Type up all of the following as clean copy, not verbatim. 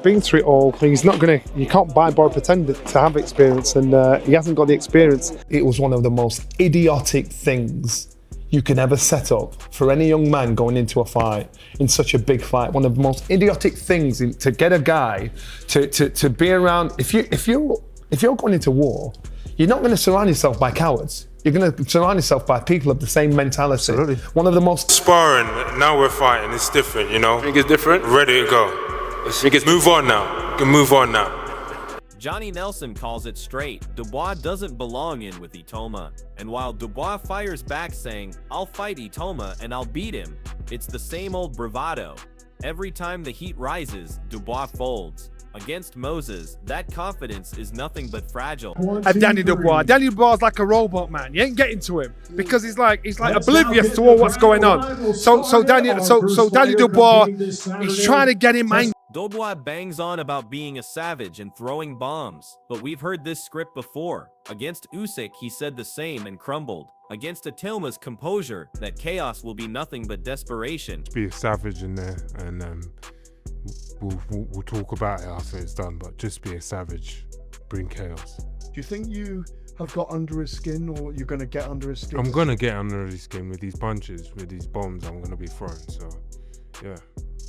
Been through it all. He's not gonna. You can't buy boy pretend to have experience, and he hasn't got the experience. It was one of the most idiotic things you can ever set up for any young man going into a fight, in such a big fight. One of the most idiotic things to get a guy to be around. If you're going into war, you're not going to surround yourself by cowards. You're going to surround yourself by people of the same mentality. Absolutely. One of the most sparring. Now we're fighting. It's different, you know. I think it's different. Ready to go. Move on now. We can move on now. Johny Nelson calls it straight. Dubois doesn't belong in with Itauma. And while Dubois fires back saying, "I'll fight Itauma and I'll beat him," it's the same old bravado. Every time the heat rises, Dubois folds. Against Moses, that confidence is nothing but fragile. Daniel Dubois. Daniel Dubois is like a robot, man. You ain't getting to him because he's like oblivious to all what's going on. So Daniel Dubois, he's trying to get him mind. Dubois bangs on about being a savage and throwing bombs, but we've heard this script before. Against Usyk, he said the same and crumbled. Against Itauma's composure, that chaos will be nothing but desperation. Be a savage in there, and we'll talk about it after it's done, but just be a savage, bring chaos. Do you think you have got under his skin, or you're going to get under his skin? I'm going to get under his skin with these punches, with these bombs I'm going to be throwing, so yeah.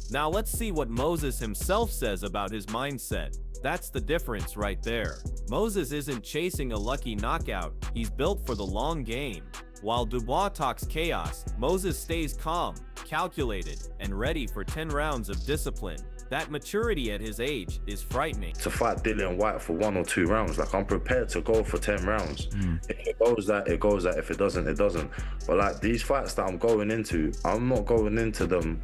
Now let's see what Moses himself says about his mindset. That's the difference right there. Moses isn't chasing a lucky knockout, he's built for the long game. While Dubois talks chaos, Moses stays calm, calculated, and ready for 10 rounds of discipline. That maturity at his age is frightening. To fight Dillian White for 1 or 2 rounds, like I'm prepared to go for 10 rounds. If it goes that, it goes that. If it doesn't, it doesn't. But like these fights that I'm going into, I'm not going into them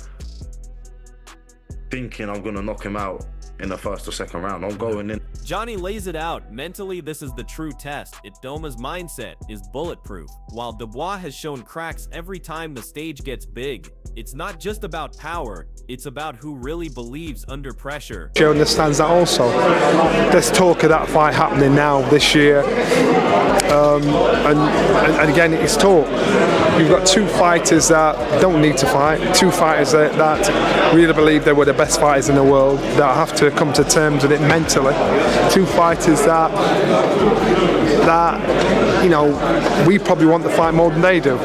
thinking I'm gonna knock him out in the first or second round. I'm going in. Johny lays it out. Mentally, this is the true test. Itauma's mindset is bulletproof. While Dubois has shown cracks every time the stage gets big, it's not just about power, it's about who really believes under pressure. She understands that also. There's talk of that fight happening now this year. And again, it's talk. You've got 2 fighters that don't need to fight, 2 fighters that really believe they were the best fighters in the world, that have to come to terms with it mentally. 2 fighters that you know, we probably want the fight more than they do.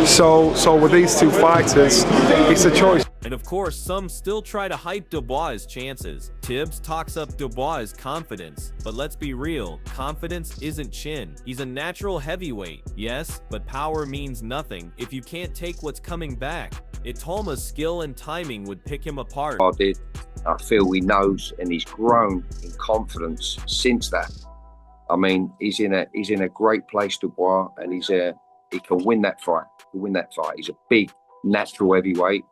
So with these 2 fighters, it's a choice. And of course, some still try to hype Dubois' chances. Tibbs talks up Dubois' confidence. But let's be real, confidence isn't chin. He's a natural heavyweight, yes, but power means nothing if you can't take what's coming back. Itauma's skill and timing would pick him apart. I feel he knows, and he's grown in confidence since that. I mean, he's in a great place, Dubois, and he can win that fight. He's a big natural heavyweight.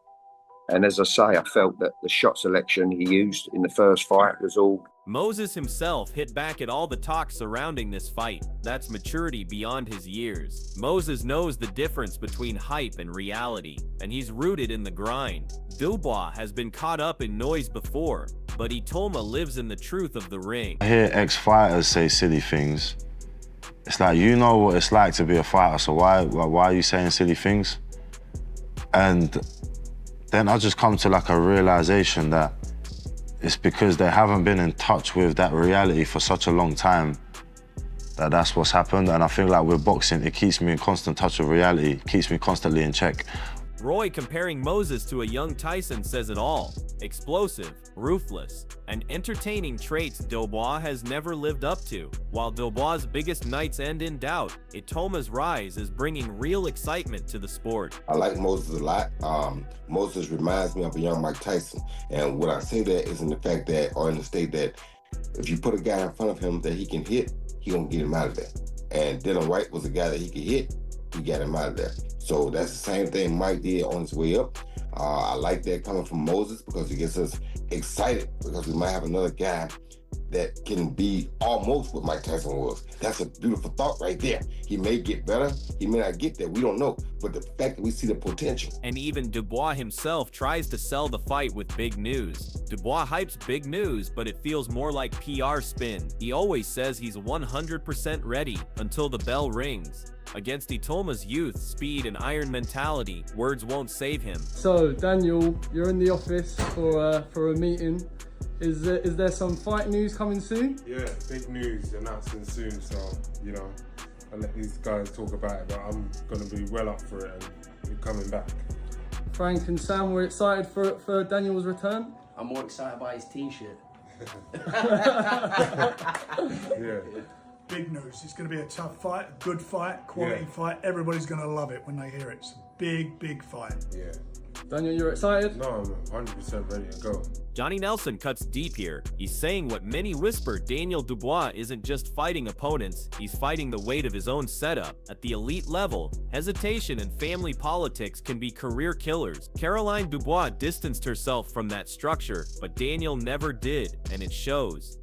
And as I say, I felt that the shot selection he used in the first fight was all. Moses himself hit back at all the talk surrounding this fight. That's maturity beyond his years. Moses knows the difference between hype and reality, and he's rooted in the grind. Dubois has been caught up in noise before, but Itauma lives in the truth of the ring. I hear ex-fighters say silly things. It's like, you know what it's like to be a fighter, so why are you saying silly things? And then I just come to like a realization that it's because they haven't been in touch with that reality for such a long time that's what's happened. And I feel like with boxing, it keeps me in constant touch with reality, keeps me constantly in check. Roy comparing Moses to a young Tyson says it all. Explosive, ruthless, and entertaining traits Dubois has never lived up to. While Dubois' biggest nights end in doubt, Itauma's rise is bringing real excitement to the sport. I like Moses a lot. Moses reminds me of a young Mike Tyson. And what I say that is in the fact that, or in the state that, if you put a guy in front of him that he can hit, he gonna get him out of there. And Dillian White was a guy that he could hit, he got him out of there. So that's the same thing Mike did on his way up. I like that coming from Moses because it gets us excited because we might have another guy that can be almost what Mike Tyson was. That's a beautiful thought right there. He may get better, he may not get there, we don't know. But the fact that we see the potential. And even Dubois himself tries to sell the fight with big news. Dubois hypes big news, but it feels more like PR spin. He always says he's 100% ready until the bell rings. Against Itauma's youth, speed, and iron mentality, words won't save him. So, Daniel, you're in the office for a meeting. Is there some fight news coming soon? Yeah, big news announcing soon. So I'll let these guys talk about it. But I'm gonna be well up for it and coming back. Frank and Sam were excited for Daniel's return. I'm more excited by his t-shirt. Yeah. Big news. It's going to be a tough fight, a good fight, quality fight. Everybody's going to love it when they hear it. It's a big, big fight. Yeah. Daniel, you're excited? No, I'm 100% ready to go. Johny Nelson cuts deep here. He's saying what many whisper: Daniel Dubois isn't just fighting opponents, he's fighting the weight of his own setup. At the elite level, hesitation and family politics can be career killers. Caroline Dubois distanced herself from that structure, but Daniel never did, and it shows.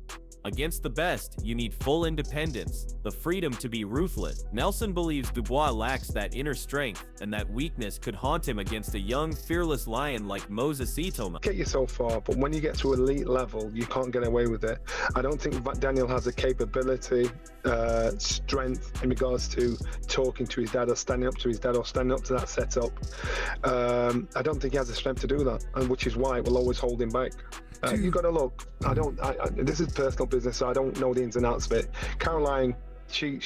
Against the best, you need full independence, the freedom to be ruthless. Nelson believes Dubois lacks that inner strength, and that weakness could haunt him against a young, fearless lion like Moses Itauma. Get you so far, but when you get to elite level, you can't get away with it. I don't think Daniel has the capability, strength in regards to talking to his dad or standing up to his dad or standing up to that setup. I don't think he has the strength to do that, and which is why it will always hold him back. You got to look. This is personal business, so I don't know the ins and outs of it. Caroline, she,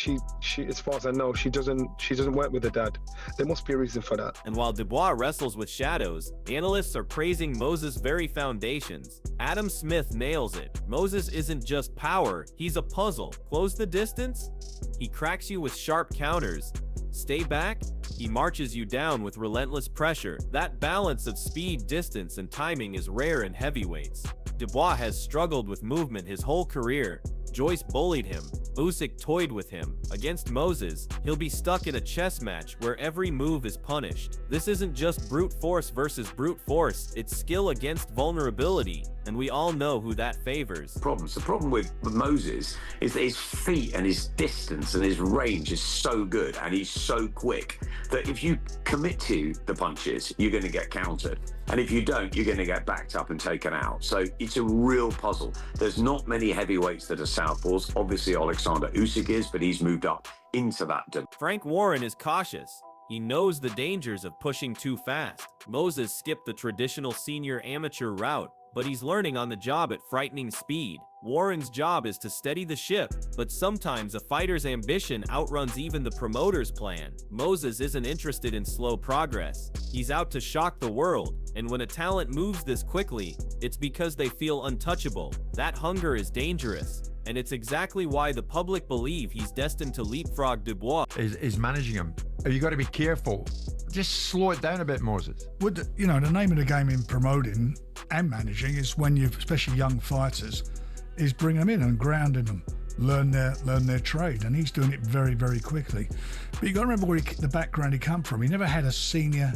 as far as I know, she doesn't work with her dad. There must be a reason for that. And while Dubois wrestles with shadows, analysts are praising Moses' very foundations. Adam Smith nails it. Moses isn't just power, he's a puzzle. Close the distance? He cracks you with sharp counters. Stay back? He marches you down with relentless pressure. That balance of speed, distance, and timing is rare in heavyweights. Dubois has struggled with movement his whole career. Joyce bullied him. Usyk toyed with him. Against Moses, he'll be stuck in a chess match where every move is punished. This isn't just brute force versus brute force, it's skill against vulnerability, and we all know who that favors. The problem with Moses is that his feet and his distance and his range is so good, and he's so quick that if you commit to the punches, you're going to get countered. And if you don't, you're going to get backed up and taken out. So it's a real puzzle. There's not many heavyweights that are southpaws. Obviously, Alexander Usyk is, but he's moved up into that. Frank Warren is cautious. He knows the dangers of pushing too fast. Moses skipped the traditional senior amateur route, but he's learning on the job at frightening speed. Warren's job is to steady the ship, but sometimes a fighter's ambition outruns even the promoter's plan. Moses isn't interested in slow progress. He's out to shock the world, and when a talent moves this quickly, it's because they feel untouchable. That hunger is dangerous, and it's exactly why the public believe he's destined to leapfrog Dubois. Is managing him. You got to be careful. Just slow it down a bit, Moses. The name of the game in promoting and managing is when you've, especially young fighters, is bring them in and grounding them, learn their trade, and he's doing it very, very quickly. But you got to remember where the background he come from. He never had a senior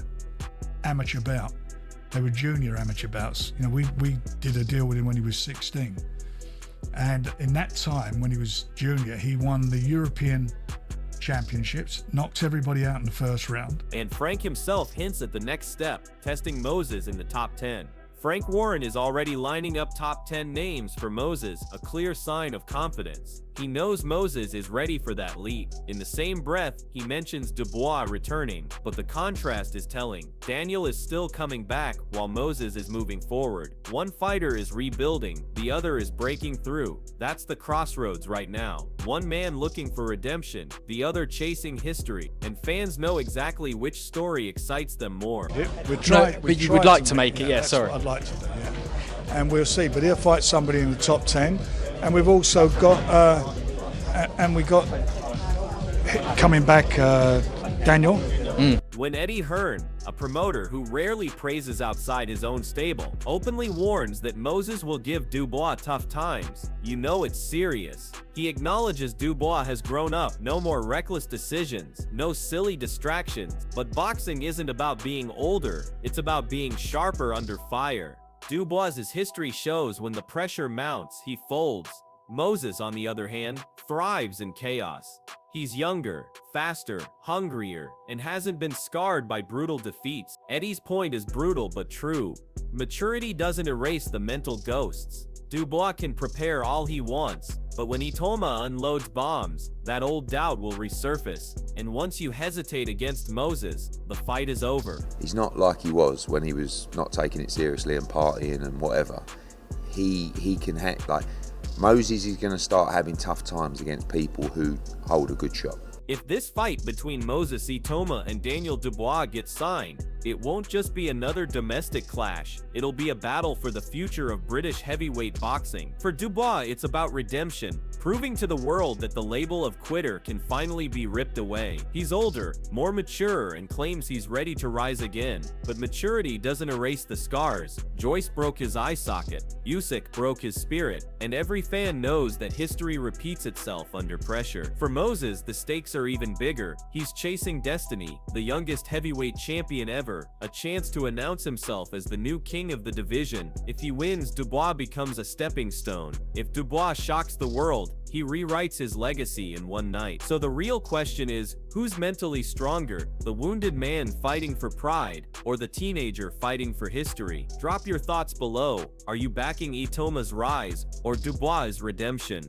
amateur bout. They were junior amateur bouts. We did a deal with him when he was 16, and in that time when he was junior, he won the European Championships, knocked everybody out in the first round. And Frank himself hints at the next step, testing Moses in the top 10. Frank Warren is already lining up top 10 names for Moses, a clear sign of confidence. He knows Moses is ready for that leap. In the same breath, he mentions Dubois returning, but the contrast is telling. Daniel is still coming back while Moses is moving forward. One fighter is rebuilding, the other is breaking through. That's the crossroads right now. One man looking for redemption, the other chasing history, and fans know exactly which story excites them more. But you would like to make it, yeah, sorry. I'd like to do, yeah. And we'll see, but he'll fight somebody in the top 10. And we've also got, coming back, Daniel. When Eddie Hearn, a promoter who rarely praises outside his own stable, openly warns that Moses will give Dubois tough times, you know it's serious. He acknowledges Dubois has grown up, no more reckless decisions, no silly distractions, but boxing isn't about being older, it's about being sharper under fire. Dubois' history shows when the pressure mounts, he folds. Moses, on the other hand, thrives in chaos. He's younger, faster, hungrier, and hasn't been scarred by brutal defeats. Eddie's point is brutal but true. Maturity doesn't erase the mental ghosts. Dubois can prepare all he wants, but when Itauma unloads bombs, that old doubt will resurface, and once you hesitate against Moses, the fight is over. He's not like he was when he was not taking it seriously and partying and whatever. he can like Moses is going to start having tough times against people who hold a good shot. If this fight between Moses Itauma and Daniel Dubois gets signed, it won't just be another domestic clash, it'll be a battle for the future of British heavyweight boxing. For Dubois, it's about redemption, proving to the world that the label of quitter can finally be ripped away. He's older, more mature, and claims he's ready to rise again. But maturity doesn't erase the scars. Joyce broke his eye socket, Usyk broke his spirit, and every fan knows that history repeats itself under pressure. For Moses, the stakes are even bigger. He's chasing destiny, the youngest heavyweight champion ever, a chance to announce himself as the new king of the division. If he wins, Dubois becomes a stepping stone. If Dubois shocks the world, he rewrites his legacy in one night. So the real question is, who's mentally stronger, the wounded man fighting for pride, or the teenager fighting for history? Drop your thoughts below. Are you backing Itauma's rise, or Dubois' redemption?